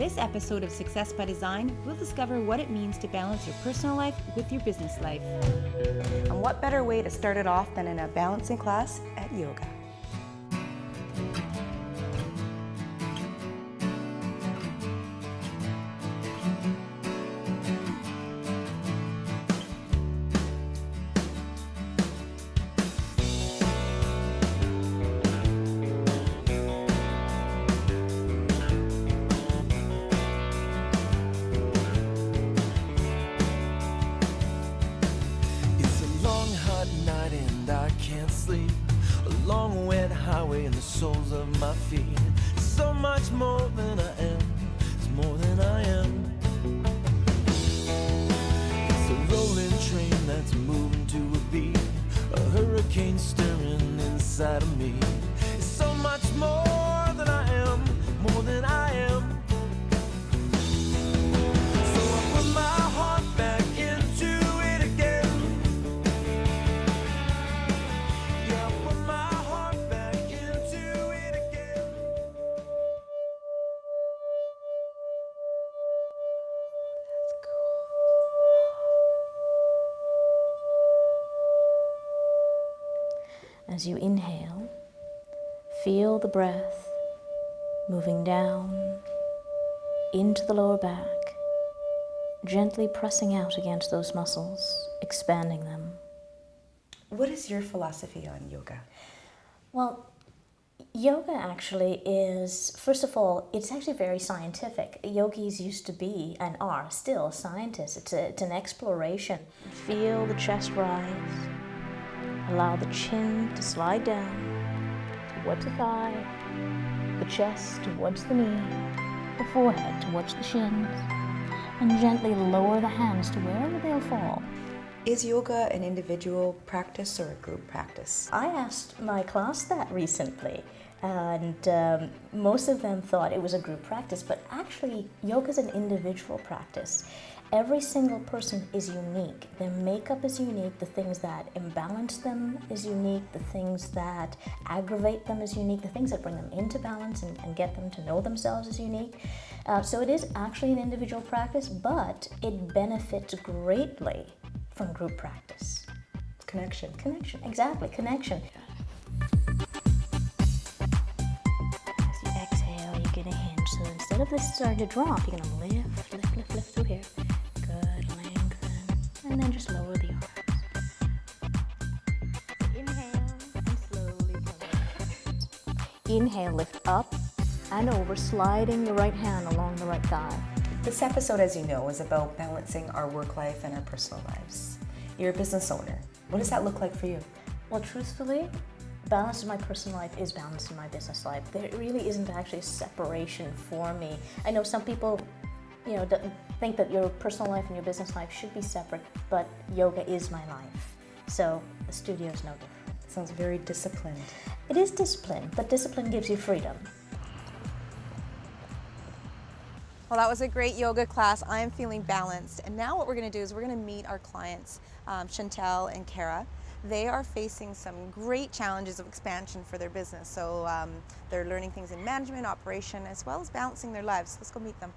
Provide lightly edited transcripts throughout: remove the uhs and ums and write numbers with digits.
this episode of Success by Design, we'll discover what it means to balance your personal life with your business life. And what better way to start it off than in a balancing class at yoga? Sleep, a long wet highway in the soles of my feet. It's so much more than I am, it's more than I am. It's a rolling train that's moving to a beat, a hurricane stirring inside of me. It's so much more than I am, more than I am. So I put my heart back into it again. As you inhale, feel the breath moving down into the lower back, gently pressing out against those muscles, expanding them. What is your philosophy on yoga? Well, yoga actually is, first of all, it's actually very scientific. Yogis used to be and are still scientists. It's an exploration. Feel the chest rise. Allow the chin to slide down towards the thigh, the chest towards the knee, the forehead towards the shins, and gently lower the hands to wherever they'll fall. Is yoga an individual practice or a group practice? I asked my class that recently, and most of them thought it was a group practice, but actually yoga is an individual practice. Every single person is unique. Their makeup is unique. The things that imbalance them is unique. The things that aggravate them is unique. The things that bring them into balance and get them to know themselves is unique. So it is actually an individual practice, but it benefits greatly from group practice. Connection. Connection, exactly, connection. As you exhale, you get a hinge. So instead of this starting to drop, you're gonna lift through here. Good, lengthen, and then just lower the arms. Inhale, and slowly come. Inhale, lift up and over, sliding your right hand along the right thigh. This episode, as you know, is about balancing our work life and our personal lives. You're a business owner. What does that look like for you? Well, truthfully, balance in my personal life is balance in my business life. There really isn't actually a separation for me. I know some people, think that your personal life and your business life should be separate, but yoga is my life. So the studio is no different. Sounds very disciplined. It is discipline, but discipline gives you freedom. Well, that was a great yoga class. I am feeling balanced. And now what we're going to do is we're going to meet our clients, Chantel and Kara. They are facing some great challenges of expansion for their business. So they're learning things in management, operation, as well as balancing their lives. Let's go meet them.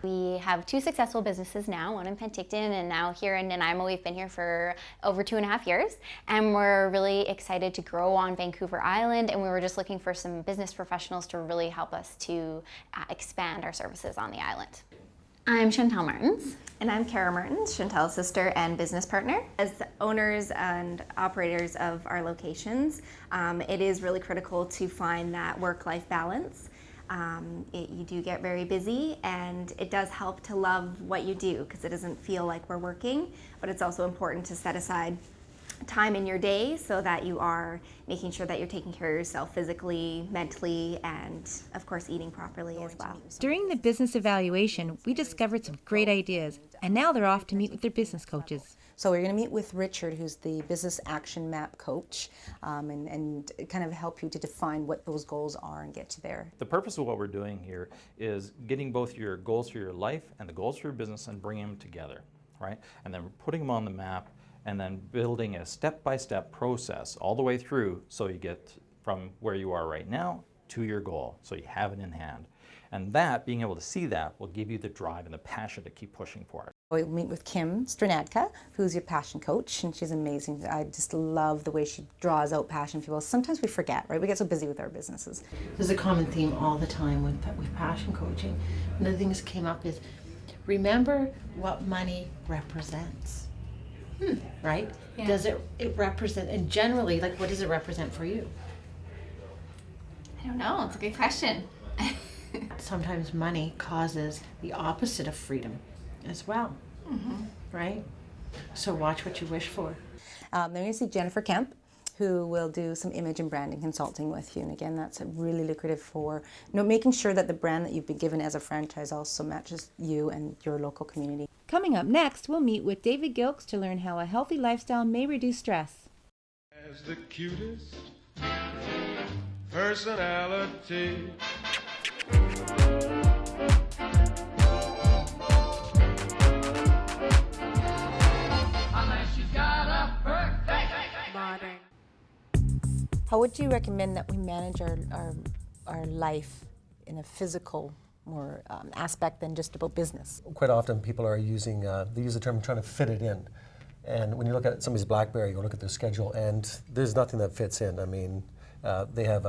We have two successful businesses now, one in Penticton and now here in Nanaimo. We've been here for over 2.5 years, and we're really excited to grow on Vancouver Island, and we were just looking for some business professionals to really help us to expand our services on the island. I'm Chantel Martins. And I'm Kara Martins, Chantel's sister and business partner. As owners and operators of our locations, it is really critical to find that work-life balance. You do get very busy, and it does help to love what you do because it doesn't feel like we're working, but it's also important to set aside time in your day so that you are making sure that you're taking care of yourself physically, mentally, and of course eating properly as well. During the business evaluation, we discovered some great ideas, and now they're off to meet with their business coaches. So we're going to meet with Richard, who's the business action map coach, and kind of help you to define what those goals are and get you there. The purpose of what we're doing here is getting both your goals for your life and the goals for your business and bringing them together, right? And then putting them on the map and then building a step-by-step process all the way through so you get from where you are right now to your goal, so you have it in hand. And that, being able to see that, will give you the drive and the passion to keep pushing for it. We'll meet with Kim Stranadka, who's your passion coach, and she's amazing. I just love the way she draws out passion for people. Sometimes we forget, right? We get so busy with our businesses. There's a common theme all the time with passion coaching. One of the things that came up is, remember what money represents, right? Yeah. Does it represent, and generally, like, what does it represent for you? I don't know, it's a good question. Sometimes money causes the opposite of freedom as well, right? So watch what you wish for. Then we're going to see Jennifer Kemp, who will do some image and branding consulting with you. And again, that's really lucrative for making sure that the brand that you've been given as a franchise also matches you and your local community. Coming up next, we'll meet with David Gilks to learn how a healthy lifestyle may reduce stress. As the cutest personality. Modern. How would you recommend that we manage our life in a physical more aspect than just about business? Quite often people are using, they use the term trying to fit it in. And when you look at somebody's BlackBerry, you look at their schedule, and there's nothing that fits in. I mean, they have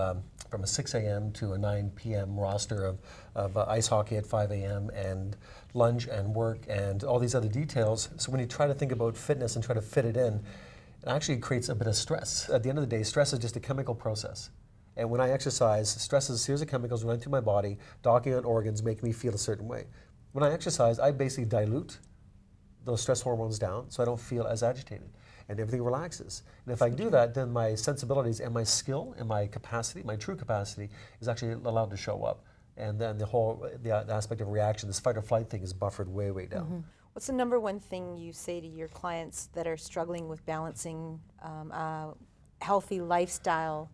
from a 6 a.m. to a 9 p.m. roster of ice hockey at 5 a.m. and lunch and work and all these other details. So when you try to think about fitness and try to fit it in, it actually creates a bit of stress. At the end of the day, stress is just a chemical process. And when I exercise, stress is a series of chemicals running through my body, docking on organs, making me feel a certain way. When I exercise, I basically dilute those stress hormones down so I don't feel as agitated and everything relaxes. And if I do that, then my sensibilities and my skill and my capacity, my true capacity, is actually allowed to show up. And then the aspect of reaction, this fight or flight thing, is buffered way, way down. What's the number one thing you say to your clients that are struggling with balancing healthy lifestyle,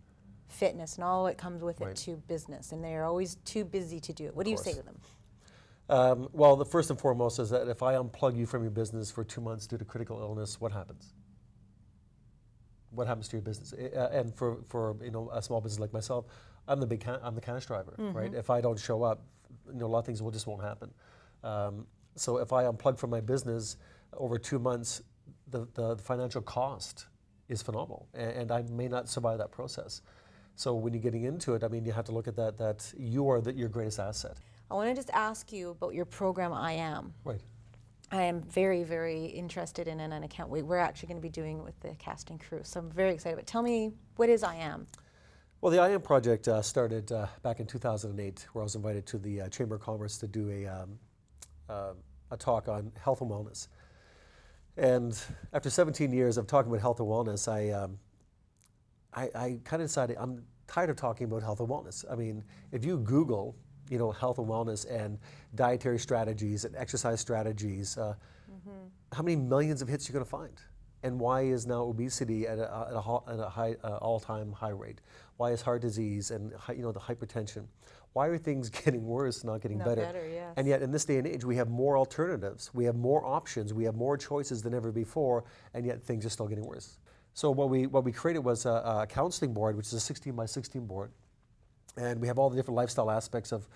fitness, and all that comes with it to business, and they're always too busy to do it? What do you say to them? Well, the first and foremost is that if I unplug you from your business for 2 months due to critical illness, what happens? What happens to your business? And for a small business like myself, I'm the cash driver, right? If I don't show up, a lot of things just won't happen. So if I unplug from my business over 2 months, the financial cost is phenomenal, and I may not survive that process. So when you're getting into it, I mean, you have to look at that you are your greatest asset. I want to just ask you about your program, I Am. Right. I am very, very interested in it, and I can't wait. We're actually going to be doing it with the casting crew, so I'm very excited. But tell me, what is I Am? Well, the I Am project started back in 2008, where I was invited to the Chamber of Commerce to do a talk on health and wellness. And after 17 years of talking about health and wellness, I kind of decided I'm tired of talking about health and wellness. I mean, if you Google, health and wellness and dietary strategies and exercise strategies, how many millions of hits are you going to find? And why is now obesity at a high, all-time high rate? Why is heart disease and the hypertension? Why are things getting worse, not getting better? Yes. And yet in this day and age, we have more alternatives, we have more options, we have more choices than ever before, and yet things are still getting worse. So what we created was a counseling board, which is a 16 by 16 board. And we have all the different lifestyle aspects of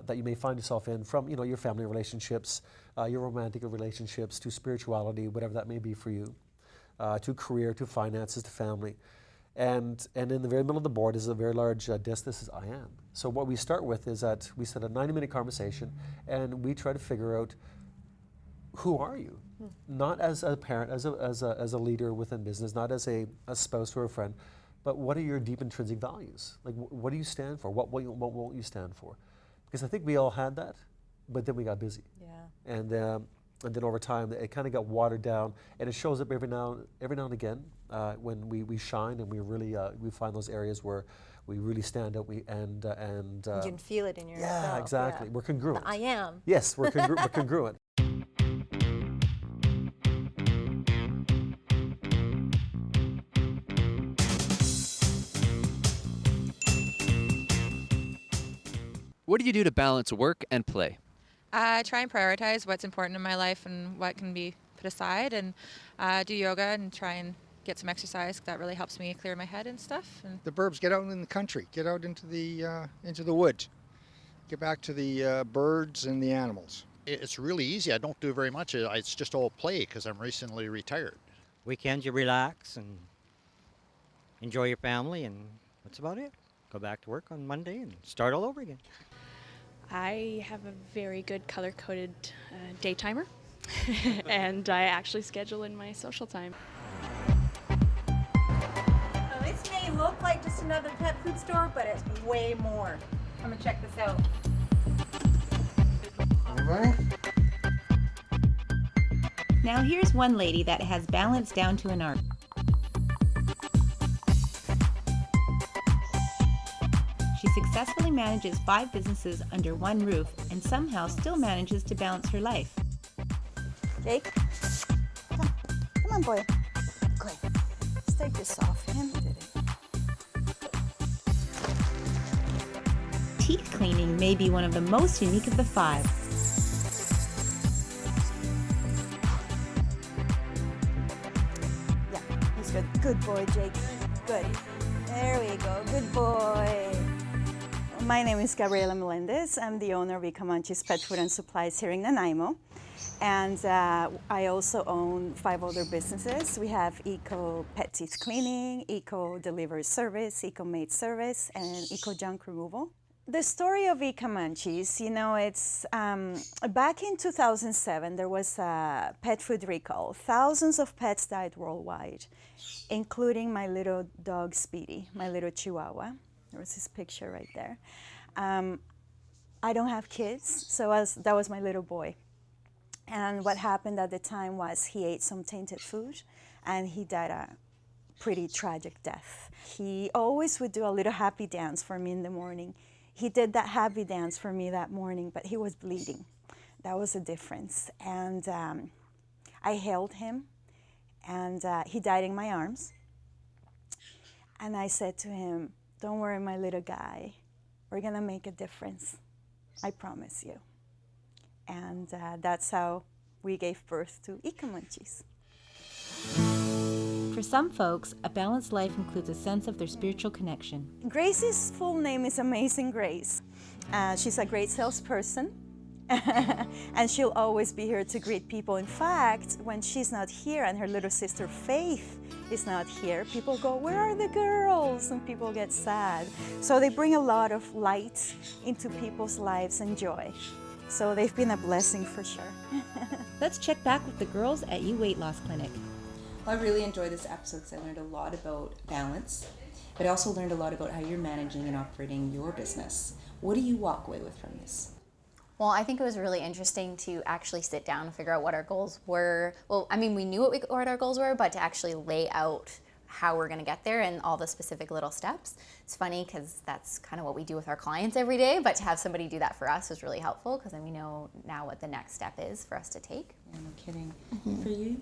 that you may find yourself in, from your family relationships, your romantic relationships, to spirituality, whatever that may be for you, to career, to finances, to family. And in the very middle of the board is a very large disc. This is I Am. So what we start with is that we set a 90-minute conversation, and we try to figure out, who are you? Not as a parent, as a leader within business, not as a spouse or a friend, but what are your deep intrinsic values? Like, what do you stand for? What won't you stand for? Because I think we all had that, but then we got busy. Yeah. And then over time, it kind of got watered down, and it shows up every now and again when we shine and we really we find those areas where we really stand out. You can feel it in yourself. Yeah, exactly. Yeah. We're congruent. I am. Yes, we're congruent. What do you do to balance work and play? I try and prioritize what's important in my life and what can be put aside, and do yoga and try and get some exercise. That really helps me clear my head and stuff. And the burbs, get out in the country, get out into the woods. Get back to the birds and the animals. It's really easy. I don't do very much. It's just all play because I'm recently retired. Weekends you relax and enjoy your family, and that's about it. Go back to work on Monday and start all over again. I have a very good color-coded day timer, and I actually schedule in my social time. Now, this may look like just another pet food store, but it's way more. I'm gonna check this out. Now here's one lady that has balance down to an art. She successfully manages 5 businesses under one roof and somehow still manages to balance her life. Jake, come on, boy. Okay, let's take this off. Him did it. Teeth cleaning may be one of the most unique of the 5. Yeah, he's good. Good boy, Jake. Good. There we go. Good boy. My name is Gabriela Melendez. I'm the owner of Icamanchi's Pet Food and Supplies here in Nanaimo. And I also own 5 other businesses. We have Eco Pet Teeth Cleaning, Eco Delivery Service, Eco Maid Service, and Eco Junk Removal. The story of Icamanchi's, you know, it's back in 2007, there was a pet food recall. Thousands of pets died worldwide, including my little dog Speedy, my little Chihuahua. There was his picture right there. I don't have kids, so that was my little boy. And what happened at the time was he ate some tainted food and he died a pretty tragic death. He always would do a little happy dance for me in the morning. He did that happy dance for me that morning, but he was bleeding. That was a difference. And I held him, and he died in my arms. And I said to him, "Don't worry, my little guy. We're gonna make a difference. I promise you." And that's how we gave birth to Icamanchi's. For some folks, a balanced life includes a sense of their spiritual connection. Grace's full name is Amazing Grace. She's a great salesperson, and she'll always be here to greet people. In fact, when she's not here and her little sister Faith is not here, people go, "Where are the girls?" And people get sad. So they bring a lot of light into people's lives and joy. So they've been a blessing for sure. Let's check back with the girls at U Weight Loss Clinic. Well, I really enjoyed this episode because I learned a lot about balance, but I also learned a lot about how you're managing and operating your business. What do you walk away with from this? Well, I think it was really interesting to actually sit down and figure out what our goals were. Well, I mean, we knew what our goals were, but to actually lay out how we're going to get there and all the specific little steps. It's funny because that's kind of what we do with our clients every day, but to have somebody do that for us was really helpful because then we know now what the next step is for us to take. Yeah, no kidding. For you?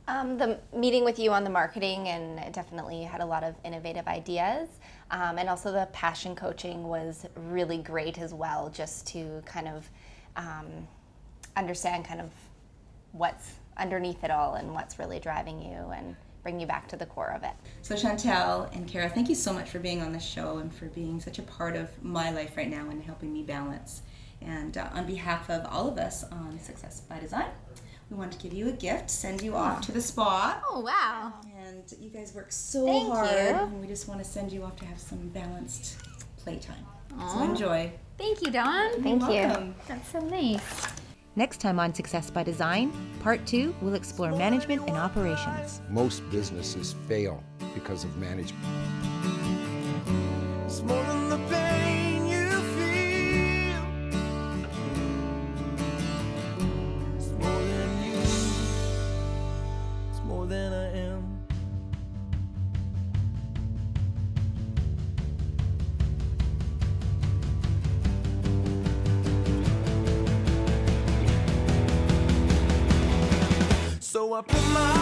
The meeting with you on the marketing, and it definitely had a lot of innovative ideas. And also the passion coaching was really great as well, just to kind of understand kind of what's underneath it all and what's really driving you and bring you back to the core of it. So Chantel and Kara, thank you so much for being on the show and for being such a part of my life right now and helping me balance. And on behalf of all of us on Success by Design, we want to give you a gift, send you off to the spa. Oh, wow. And you guys work so Thank hard. you. And we just want to send you off to have some balanced playtime. So enjoy. Thank you, Dawn. You're welcome. That's so nice. Next time on Success by Design, Part 2, we'll explore management and operations. Most businesses fail because of management. It's more than the pain you feel. It's more than you. It's more than I am. So I put my